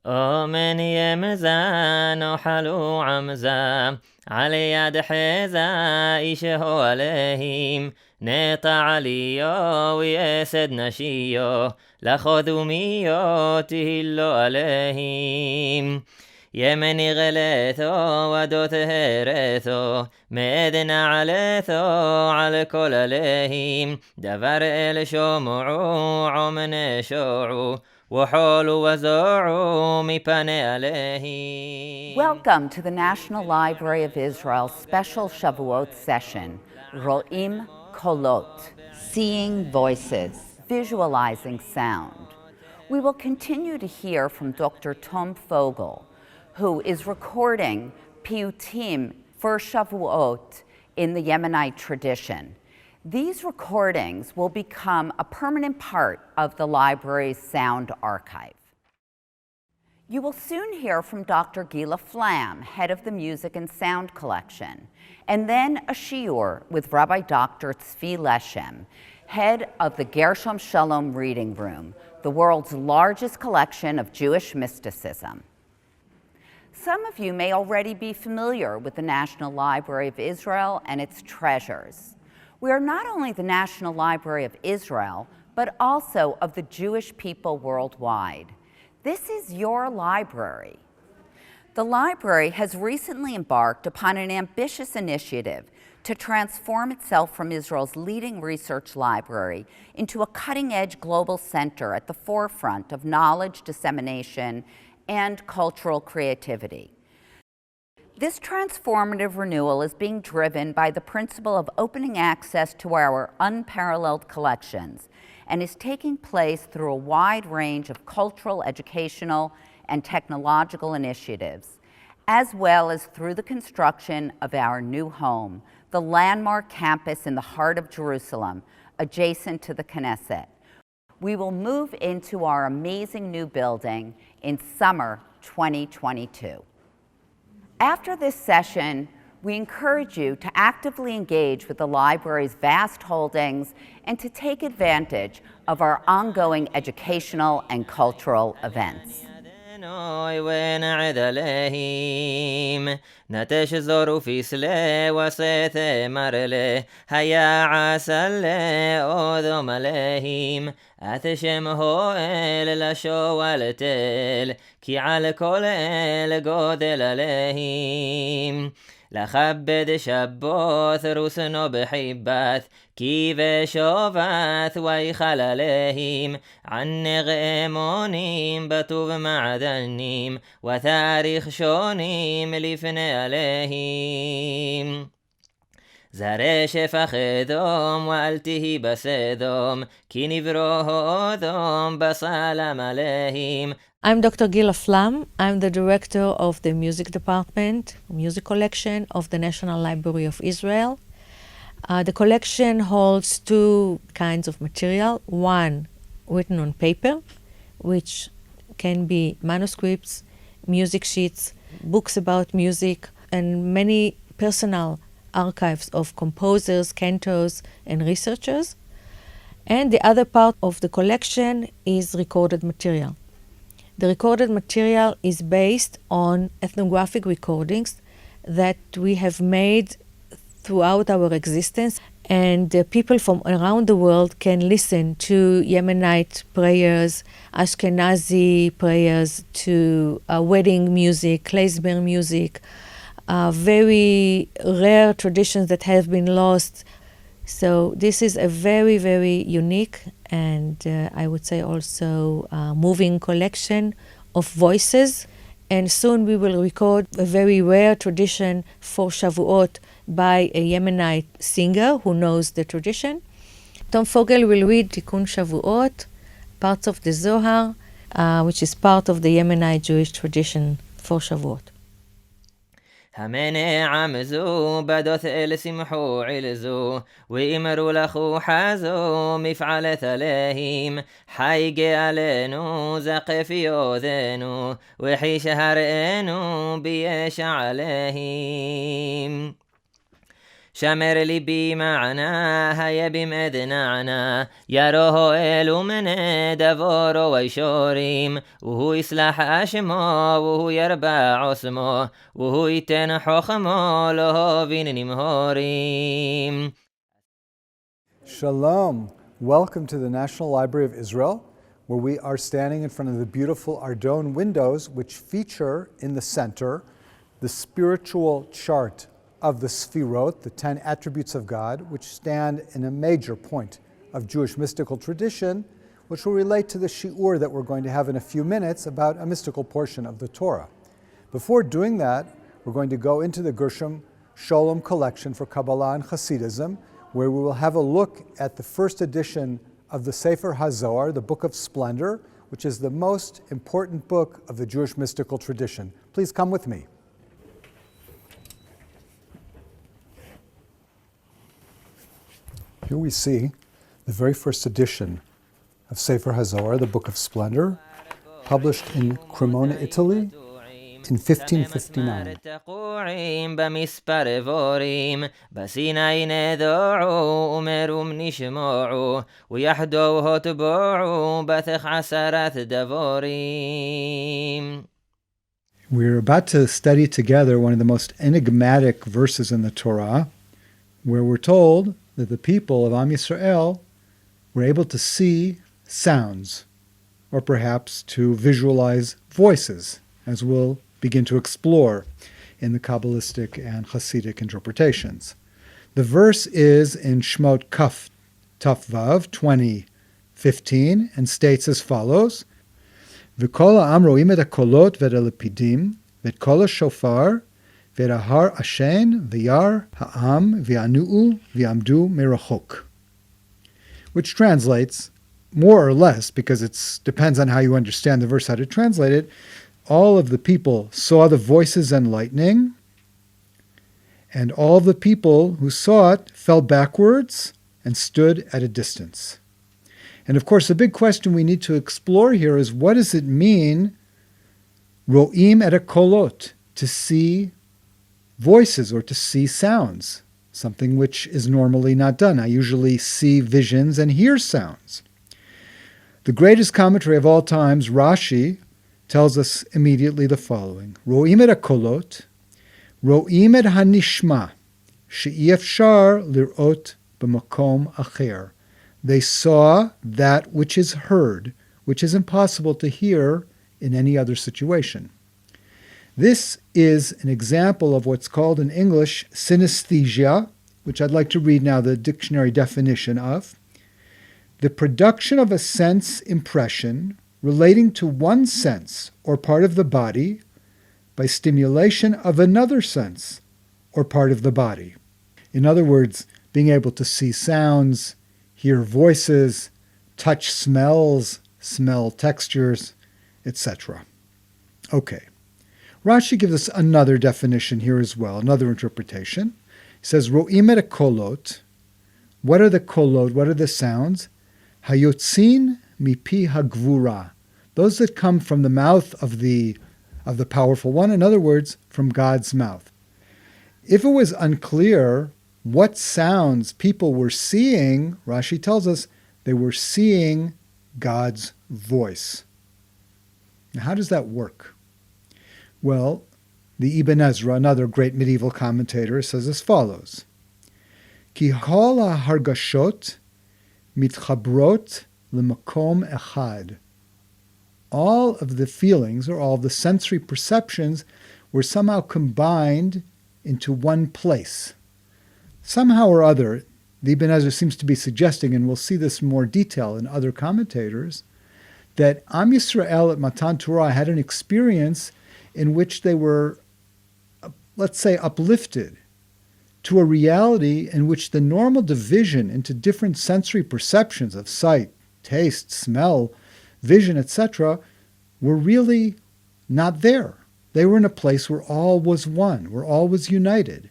ومن يمزان وحلو عمزة على يد حزائشه عليهم نطع ليو ويسد نشيو لخذوميو تهلو عليهم يمني غليثو ودوث هيريثو ميدنا عليثو على كل عليهم دفر الشمعو عمن شوعو وحولو وزوعو ميباني عليهم. Welcome to the National Library of Israel's special Shavuot session, Ro'im Kolot, Seeing Voices, Visualizing Sound. We will continue to hear from Dr. Tom Fogel, who is recording piyyutim for Shavuot in the Yemenite tradition. These recordings will become a permanent part of the library's sound archive. You will soon hear from Dr. Gila Flam, head of the Music and Sound Collection, and then a shiur with Rabbi Dr. Tzvi Leshem, head of the Gershom Shalom Reading Room, the world's largest collection of Jewish mysticism. Some of you may already be familiar with the National Library of Israel and its treasures. We are not only the National Library of Israel, but also of the Jewish people worldwide. This is your library. The library has recently embarked upon an ambitious initiative to transform itself from Israel's leading research library into a cutting-edge global center at the forefront of knowledge dissemination and cultural creativity. This transformative renewal is being driven by the principle of opening access to our unparalleled collections and is taking place through a wide range of cultural, educational, and technological initiatives, as well as through the construction of our new home, the landmark campus in the heart of Jerusalem, adjacent to the Knesset. We will move into our amazing new building in summer 2022. After this session, we encourage you to actively engage with the library's vast holdings and to take advantage of our ongoing educational and cultural events. نتش ظروفي سلي وسيث مرلي هيا عسل أوذم عليهم أتشم هو لشو والتل كي على كل الجودل عليهم لخبد شبوث روسنو بحبات كيف شوفات ويخل عليهم عن غيمونيم بطوب معدنيم وتاريخ شونيم لفني عليهم زري شفخدهم والتهي بسدهم كي نبروهدهم بسلام عليهم. I'm Dr. Gila Flam. I'm the director of the music department, music collection of the National Library of Israel. The collection holds two kinds of material. One, written on paper, which can be manuscripts, music sheets, books about music, and many personal archives of composers, cantors, and researchers. And the other part of the collection is recorded material. The recorded material is based on ethnographic recordings that we have made throughout our existence, and people from around the world can listen to Yemenite prayers, Ashkenazi prayers, to wedding music, klezmer music, very rare traditions that have been lost. So this is a very, very unique and I would say also moving collection of voices. And soon we will record a very rare tradition for Shavuot by a Yemenite singer who knows the tradition. Tom Fogel will read Tikkun Shavuot, parts of the Zohar, which is part of the Yemenite Jewish tradition for Shavuot. همني عمزو بدوث السمحو علزو وإمرو لخو حازو مفعل ثلاهيم حيقي علينو زقفيو ذينو وحيش هرئنو بيش عليهيم שמר ליבי מענה, היה במדנענה, ירוהו אלו מנה דבורו וישורים, והוא יסלח אשמו, והוא ירבע עוסמו, והוא ייתן חוכמו, להובין נמהורים. Shalom. Welcome to the National Library of Israel, where we are standing in front of the beautiful Ardon windows, which feature in the center the spiritual chart of the Sfirot, the 10 attributes of God, which stand in a major point of Jewish mystical tradition, which will relate to the shi'ur that we're going to have in a few minutes about a mystical portion of the Torah. Before doing that, we're going to go into the Gershom Sholem collection for Kabbalah and Hasidism, where we will have a look at the first edition of the Sefer HaZohar, the Book of Splendor, which is the most important book of the Jewish mystical tradition. Please come with me. Here we see the very first edition of Sefer HaZohar, the Book of Splendor, published in Cremona, Italy, in 1559. We're about to study together one of the most enigmatic verses in the Torah, where we're told that the people of Am Yisrael were able to see sounds, or perhaps to visualize voices, as we'll begin to explore in the Kabbalistic and Hasidic interpretations. The verse is in Shmot Kaf Taf Vav 20:15 and states as follows: V'kol ha'am ro'im et ha'kolot ve'et ha'lepidim ve'et kol ha'shofar ve'et ha'har ashen v'yar ha'am v'yanu'u v'yamdu merachok. Which translates, more or less, because it depends on how you understand the verse, how to translate it, all of the people saw the voices and lightning, and all the people who saw it fell backwards and stood at a distance. And of course, the big question we need to explore here is, what does it mean, ro'im et kolot, to see voices or to see sounds? Something which is normally not done. I usually see visions and hear sounds. The greatest commentary of all times, Rashi, tells us immediately the following: Ro'im et kolot, ro'im et hanishma, she'i efshar lir'ot b'makom acher. They saw that which is heard, which is impossible to hear in any other situation. This is an example of what's called in English synesthesia, which I'd like to read now the dictionary definition of: the production of a sense impression relating to one sense or part of the body by stimulation of another sense or part of the body. In other words, being able to see sounds, hear voices, touch smells, smell textures, etc. Okay. Rashi gives us another definition here as well, another interpretation. He says, Ro'im et kolot. What are the kolot? What are the sounds? Hayotzin mipi hagvura. Those that come from the mouth of the powerful one, in other words, from God's mouth. If it was unclear what sounds people were seeing, Rashi tells us they were seeing God's voice. Now, how does that work? Well, the Ibn Ezra, another great medieval commentator, says as follows: Ki kol hargashot mitchabrot l'makom echad. All of the feelings, or all of the sensory perceptions, were somehow combined into one place. Somehow or other, the Ibn Ezra seems to be suggesting, and we'll see this in more detail in other commentators, that Am Yisrael at Matan Torah had an experience in which they were, let's say, uplifted to a reality in which the normal division into different sensory perceptions of sight, taste, smell, vision, etc., were really not there. They were in a place where all was one, where all was united.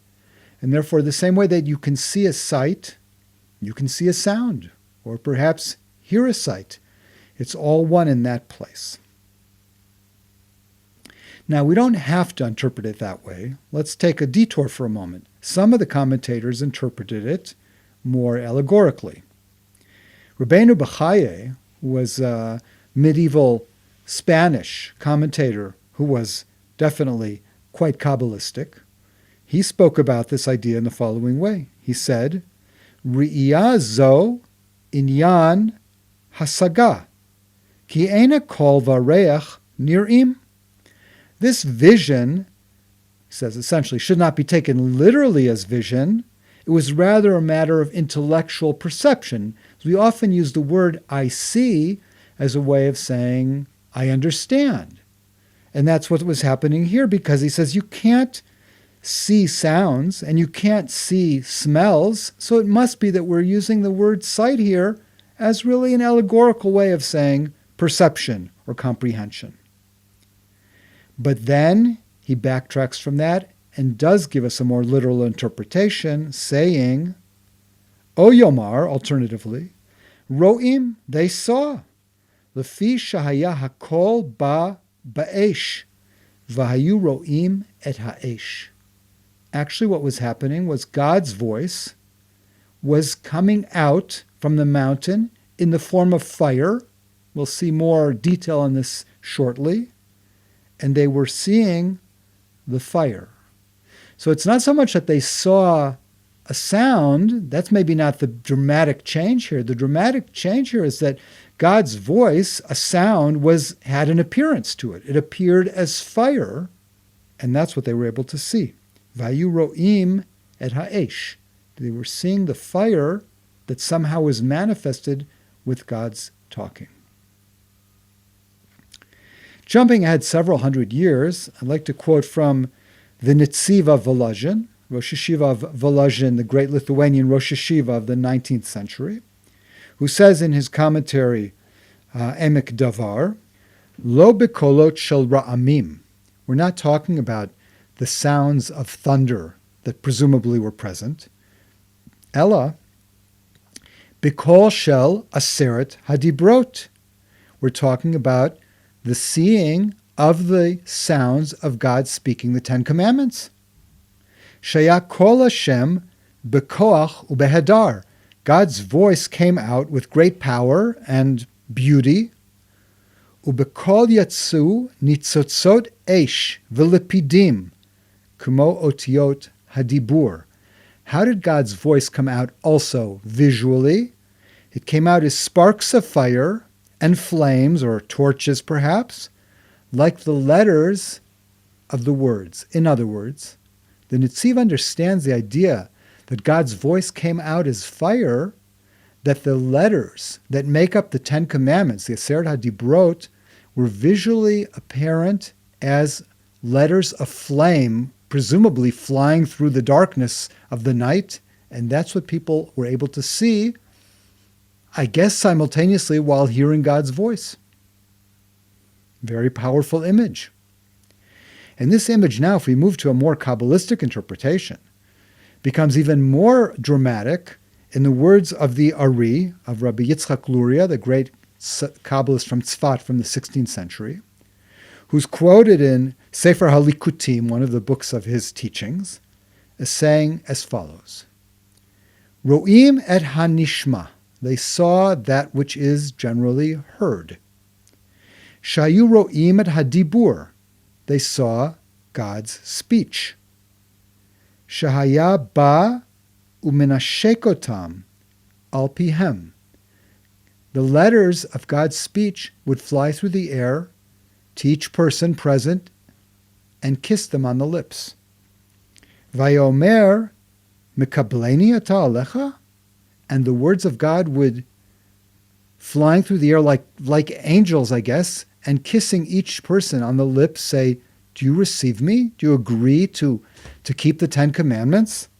And therefore, the same way that you can see a sight, you can see a sound, or perhaps hear a sight. It's all one in that place. Now, we don't have to interpret it that way. Let's take a detour for a moment. Some of the commentators interpreted it more allegorically. Rabbeinu Bechaye was a medieval Spanish commentator who was definitely quite Kabbalistic. He spoke about this idea in the following way. He said, Ri'iyah zo inyan hasaga, ki eina kol vareach nir'im. This vision, he says essentially, should not be taken literally as vision. It was rather a matter of intellectual perception. We often use the word I see as a way of saying I understand. And that's what was happening here, because he says you can't see sounds and you can't see smells, so it must be that we're using the word sight here as really an allegorical way of saying perception or comprehension. But then he backtracks from that and does give us a more literal interpretation, saying, O Yomar, alternatively, Ro'im, they saw, Lefi shahaya hakol ba ba'esh, v'hayu ro'im et ha'esh. Actually, what was happening was God's voice was coming out from the mountain in the form of fire. We'll see more detail on this shortly. And they were seeing the fire. So it's not so much that they saw a sound. That's maybe not the dramatic change here. The dramatic change here is that God's voice, a sound, had an appearance to it. It appeared as fire, and that's what they were able to see. Vayu ro'im et ha'esh. They were seeing the fire that somehow was manifested with God's talking. Jumping ahead several hundred years, I'd like to quote from the Netziv of Volozhin, Rosh Yeshiva of Volozhin, the great Lithuanian Rosh Yeshiva of the 19th century, who says in his commentary, Emek Davar, Lo bekolot shel ra'amim. We're not talking about the sounds of thunder that presumably were present. Ella, bekol shel aseret hadibrot. We're talking about the seeing of the sounds of God speaking the Ten Commandments. Shaya kol Hashem bekoach ubehedar. God's voice came out with great power and beauty. Ubekol yatsu nitzotzot esh v'lepidim kumo otiot hadibur. How did God's voice come out also visually? It came out as sparks of fire and flames, or torches perhaps, like the letters of the words. In other words, the Netziv understands the idea that God's voice came out as fire, that the letters that make up the Ten Commandments, the Aseret HaDibrot, were visually apparent as letters of flame, presumably flying through the darkness of the night, and that's what people were able to see, I guess simultaneously while hearing God's voice. Very powerful image. And this image now, if we move to a more Kabbalistic interpretation, becomes even more dramatic in the words of the Ari, of Rabbi Yitzchak Luria, the great Kabbalist from Tzfat from the 16th century, who's quoted in Sefer HaLikutim, one of the books of his teachings, as saying as follows, Ro'im et hanishma. They saw that which is generally heard. Shayu ro'im et hadibur. They saw God's speech. Shahaya ba umenashekotam al pihem. The letters of God's speech would fly through the air to each person present and kiss them on the lips. Vayomer mekableni ata alecha. And the words of God would, flying through the air like angels, I guess, and kissing each person on the lips, say, do you receive me? Do you agree to keep the Ten Commandments?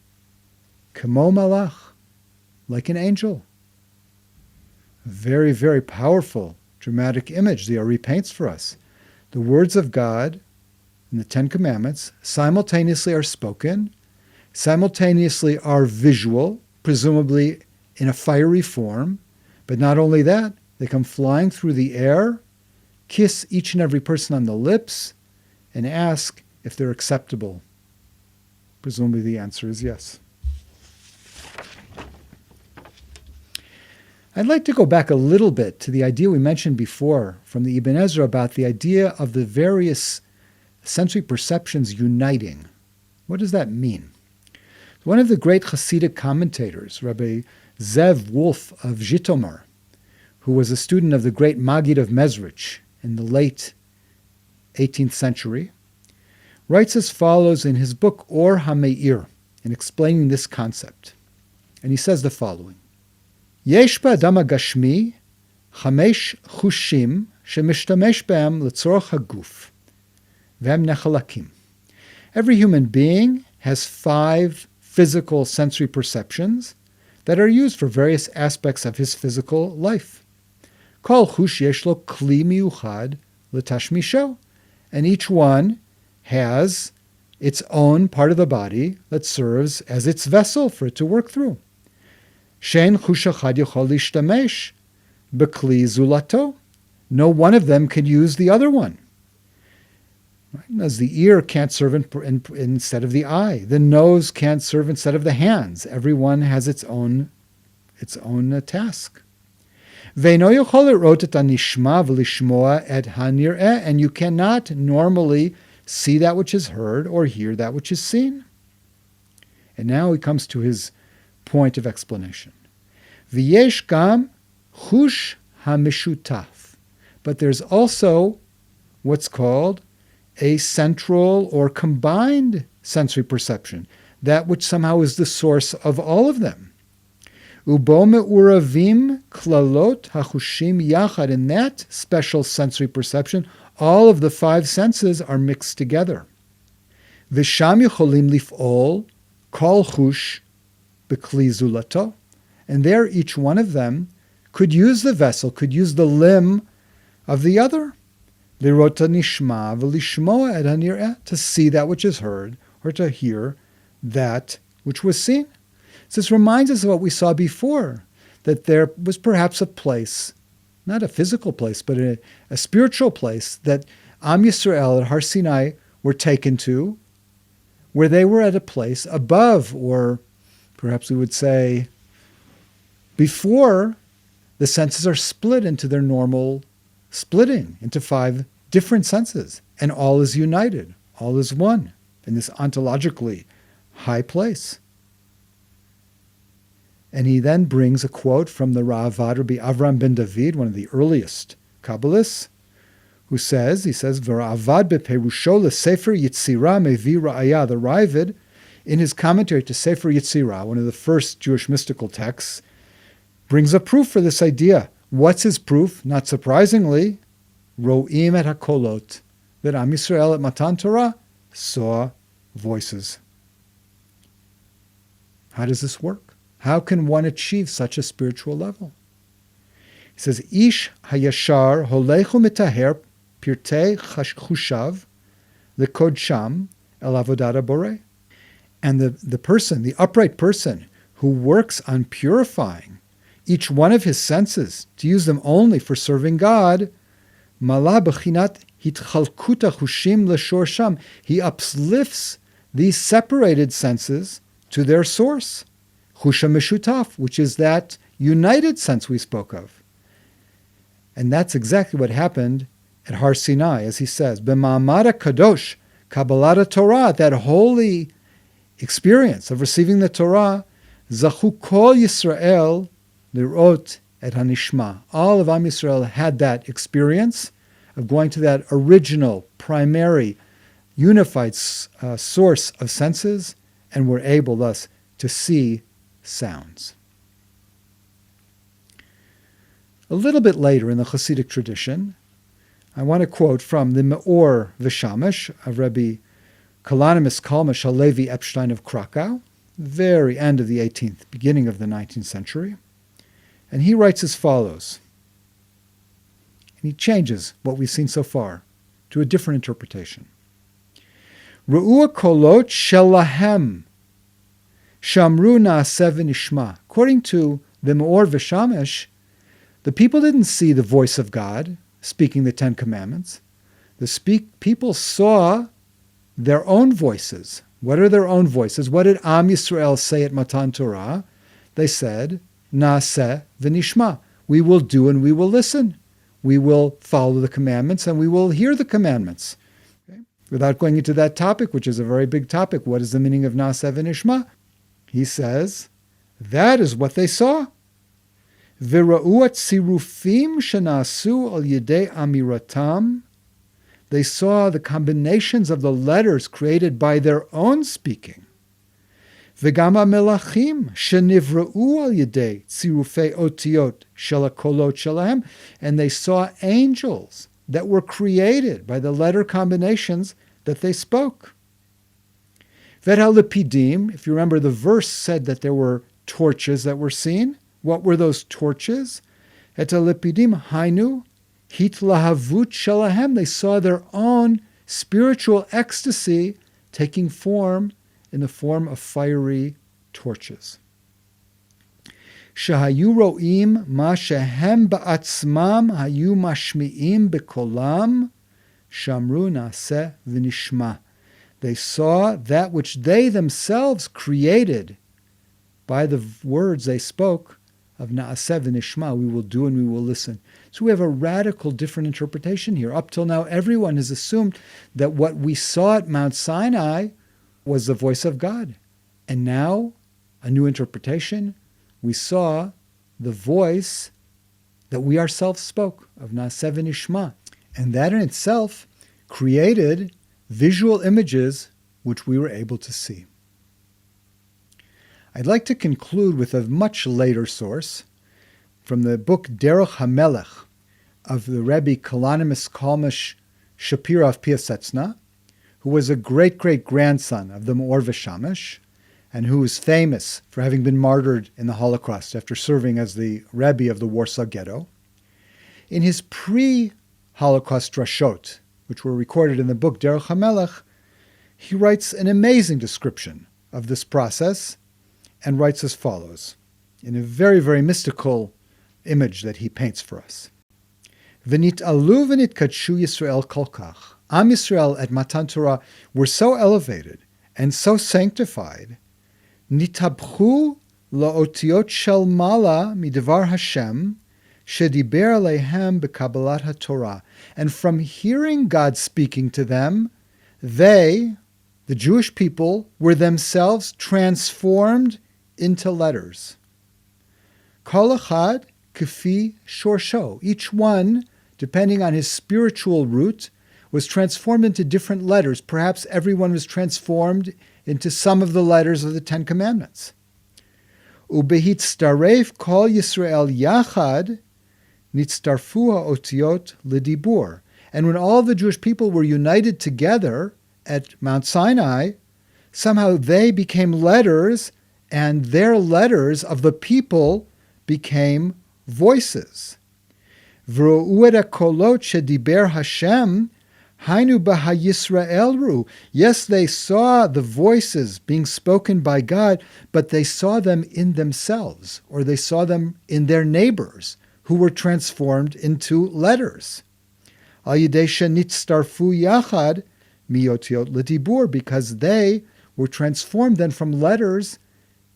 Kamo malach, like an angel. A very, very powerful, dramatic image the Ari paints for us. The words of God and the Ten Commandments simultaneously are spoken, simultaneously are visual, presumably in a fiery form, but not only that, they come flying through the air, kiss each and every person on the lips, and ask if they're acceptable. Presumably the answer is yes. I'd like to go back a little bit to the idea we mentioned before from the Ibn Ezra about the idea of the various sensory perceptions uniting. What does that mean? One of the great Hasidic commentators, Rabbi Zev Wolf of Zhitomar, who was a student of the great Maggid of Mezrich in the late 18th century, writes as follows in his book Or HaMeir, in explaining this concept. And he says the following: Yesh ba'adam hagashmi chamesh chushim shemishtamesh be'em letzorach haguf ve'em nechalakim. Every human being has 5 physical sensory perceptions that are used for various aspects of his physical life. Kol chush yesh lo kli miyuchad letashmisho, and each one has its own part of the body that serves as its vessel for it to work through. Shein chush echad yochol lishtamesh bekli zulato. No one of them can use the other one. Right? As the ear can't serve instead of the eye, the nose can't serve instead of the hands. Everyone has its own task. Ve'no yochol lirot et hanishma v'lishmoa et hanireh, and you cannot normally see that which is heard or hear that which is seen. And now he comes to his point of explanation. V'yesh gam chush hamishutaf. But there's also what's called a central or combined sensory perception, that which somehow is the source of all of them. Ubo me'uravim klalot hachushim yachad. In that special sensory perception, all of the 5 senses are mixed together. V'sham yecholim lif'ol kol chush b'kli zulato. And there each one of them could use the vessel, could use the limb of the other. Lirot hanishma v'lishmoa et hanireh, to see that which is heard or to hear that which was seen. So this reminds us of what we saw before, that there was perhaps a place, not a physical place, but a spiritual place that Am Yisrael at Har Sinai were taken to, where they were at a place above, or perhaps we would say before the senses are split into their normal splitting into 5 different senses, and all is united, all is one in this ontologically high place. And he then brings a quote from the Ra'avad Rabbi Avram ben David, one of the earliest Kabbalists, who says, V'Ra'avad beperusho leSefer Yitzira mevi ra'aya. The Ra'avad, in his commentary to Sefer Yitzira, one of the first Jewish mystical texts, brings a proof for this idea. What's his proof? Not surprisingly, Ro'im et HaKolot, that Am Yisrael at Matan Torah saw voices. How does this work? How can one achieve such a spiritual level? He says, Ish hayashar holechu mitaher pirtei chushav lekodsham el avodat borei. And the person, the upright person, who works on purifying each one of his senses to use them only for serving God, malah b'chinat hitchalkuta chushim l'shorsham. He uplifts these separated senses to their source, chusha meshutaf, which is that united sense we spoke of. And that's exactly what happened at Har Sinai, as he says, b'ma'amad kadosh, Kabbalat Torah, that holy experience of receiving the Torah, zachu kol Yisrael lirot et hanishma. All of Am Yisrael had that experience of going to that original, primary, unified source of senses, and were able thus to see sounds. A little bit later in the Hasidic tradition, I want to quote from the Me'or V'Shamesh of Rabbi Kalanimus Kalmash Halevi Epstein of Krakow, very end of the 18th, beginning of the 19th century. And he writes as follows. And he changes what we've seen so far to a different interpretation. Ru'ua kolot shelahem shamru na'aseh v'nishma. According to the Me'or V'Shamesh, the people didn't see the voice of God speaking the 10 Commandments. The people saw their own voices, What are their own voices? What did Am Yisrael say at Matan Torah? They said, Naaseh v'nishma. We will do and we will listen. We will follow the commandments and we will hear the commandments. Okay? Without going into that topic, which is a very big topic, what is the meaning of Naaseh v'nishma? He says, that is what they saw. V'ra'u tzirufim shenasu al yedei amiratam. They saw the combinations of the letters created by their own speaking. V'gama melachim shenivra'u al yedei tzirufei otiot shel kolot shelahem. And they saw angels that were created by the letter combinations that they spoke. V'halipidim, if you remember, the verse said that there were torches that were seen. What were those torches? Et halipidim hainu hitlahavut shelahem. They saw their own spiritual ecstasy taking form in the form of fiery torches. Shahayu ro'im ma shehem ba'atzmam hayu mashmi'im bekolam shamru naaseh v'nishma. They saw that which they themselves created by the words they spoke of Naaseh v'nishma, we will do and we will listen. So we have a radical different interpretation here. Up till now, everyone has assumed that what we saw at Mount Sinai was the voice of God. And now, a new interpretation, we saw the voice that we ourselves spoke of Naaseh v'nishma. And that in itself created visual images which we were able to see. I'd like to conclude with a much later source from the book Derech HaMelech of the Rebbe Kalonymus Kalmish Shapira of Piasetzna, who was a great-great-grandson of the Me'or V'Shamash, and who is famous for having been martyred in the Holocaust after serving as the Rebbe of the Warsaw Ghetto. In his pre-Holocaust drashot, which were recorded in the book Derech HaMelech, he writes an amazing description of this process and writes as follows, in a very, very mystical image that he paints for us. V'nit'alu v'nitkadshu Yisrael kol kach. Am Yisrael at Matan Torah were so elevated and so sanctified, nitabchu la'otiot shel mala midavar Hashem shediber alehem b'kabbalat haTorah. And from hearing God speaking to them, they, the Jewish people, were themselves transformed into letters. Kol echad kefi shorsho. Each one, depending on his spiritual root, was transformed into different letters. Perhaps everyone was transformed into some of the letters of the Ten Commandments. Ubehitztaref kol Yisrael yachad nitztarfu ha'otiot lidibur. And when all the Jewish people were united together at Mount Sinai, somehow they became letters, and their letters of the people became voices. V'ro'u kolot shediber Hashem hainu b'ha Yisrael. Yes, they saw the voices being spoken by God, but they saw them in themselves, or they saw them in their neighbors, who were transformed into letters. Al yidei shenitztarfu yachad miyotiot l'dibur, because they were transformed then from letters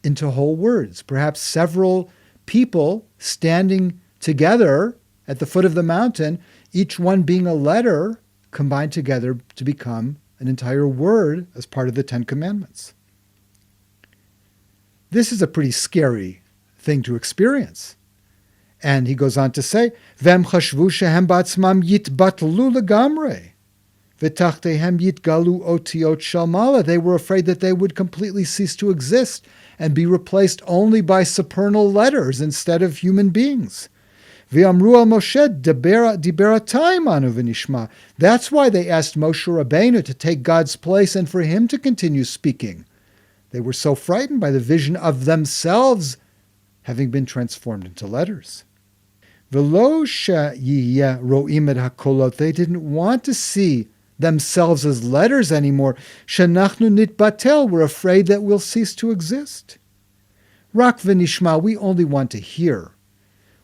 into whole words. Perhaps several people standing together at the foot of the mountain, each one being a letter combined together to become an entire word as part of the Ten Commandments. This is a pretty scary thing to experience. And he goes on to say, Vem chashvu shehem ba'atzmam yitbatlu legamre. V'tachtehem yitgalu otiot shel mala. They were afraid that they would completely cease to exist and be replaced only by supernal letters instead of human beings. V'amru al Moshe diberatayim anu v'nishma. That's why they asked Moshe Rabbeinu to take God's place and for him to continue speaking. They were so frightened by the vision of themselves having been transformed into letters. V'lo she'yiyeh ro'im et hakolot. They didn't want to see themselves as letters anymore. Shenachnu nitbatel. We're afraid that we'll cease to exist. Rak v'nishma. We only want to hear.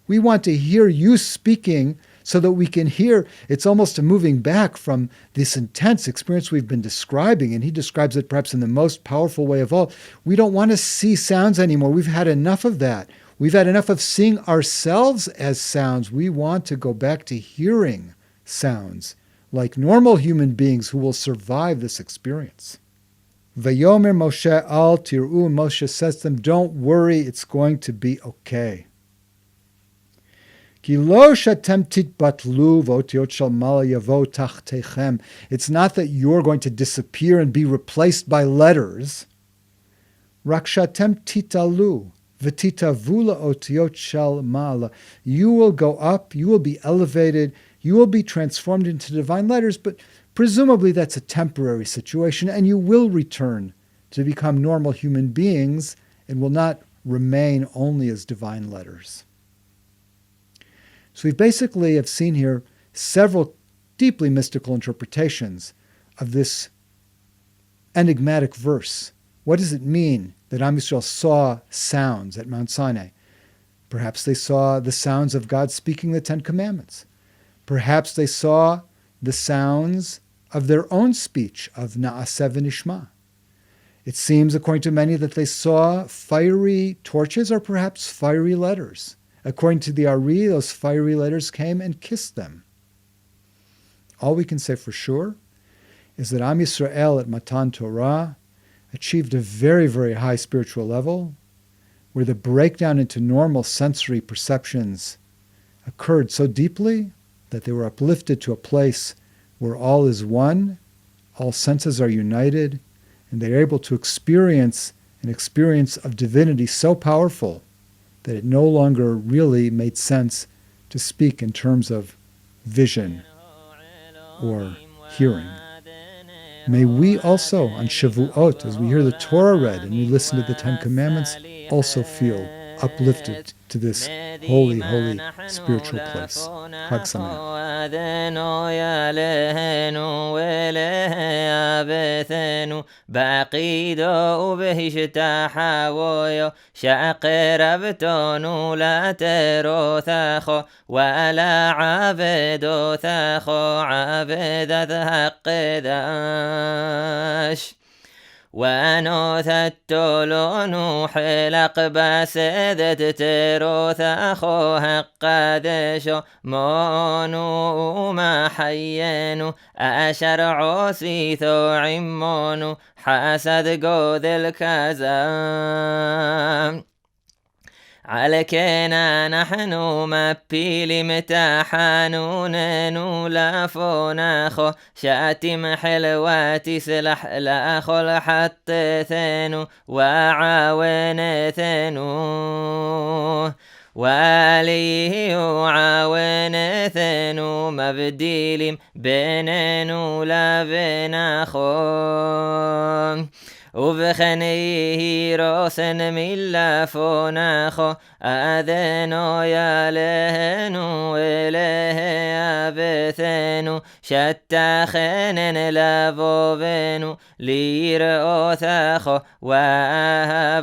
We want to hear you speaking so that we can hear. It's almost a moving back from this intense experience we've been describing, and he describes it perhaps in the most powerful way of all. We don't want to see sounds anymore. We've had enough of that. We've had enough of seeing ourselves as sounds. We want to go back to hearing sounds like normal human beings who will survive this experience. Vayomer Moshe al tir'u, Moshe says to them, don't worry, it's going to be okay. Ki lo shatem titbatlu v'otiot shel mala yavo tachtechem. It's not that you're going to disappear and be replaced by letters. Rak shatem titalu v'titavu la'otiot shel mala. You will go up, you will be elevated, you will be transformed into divine letters, but presumably that's a temporary situation, and you will return to become normal human beings and will not remain only as divine letters. So we basically have seen here several deeply mystical interpretations of this enigmatic verse. What does it mean that Am Yisrael saw sounds at Mount Sinai? Perhaps they saw the sounds of God speaking the Ten Commandments. Perhaps they saw the sounds of their own speech, of Na'aseh v'nishma. It seems, according to many, that they saw fiery torches or perhaps fiery letters. According to the Ari, those fiery letters came and kissed them. All we can say for sure is that Am Yisrael at Matan Torah achieved a very, very high spiritual level, where the breakdown into normal sensory perceptions occurred so deeply that they were uplifted to a place where all is one, all senses are united, and they are able to experience an experience of divinity so powerful that it no longer really made sense to speak in terms of vision or hearing. May we also, on Shavuot, as we hear the Torah read and we listen to the Ten Commandments, also feel uplifted to this holy, holy spiritual place. Chag Sameach. ونوثت نوح لقباس ذات تروث أخوها قادش مونو ما حينو أشر عوسيثو عمونو حسد قوذ الكزام عليكنا نحن مبيلي متاحانون نولافوناخو شاتم حلواتي سلح لاخو لحط ثنو وعاون ثنو واليه وعاون ثنو مبديلم بيننو لابناخو وبخنيه روسن ملافوناخو أذنو يالهنو إله أبثنو شتا خنن لابوبنو ليرؤثاخو وأهبوثاخو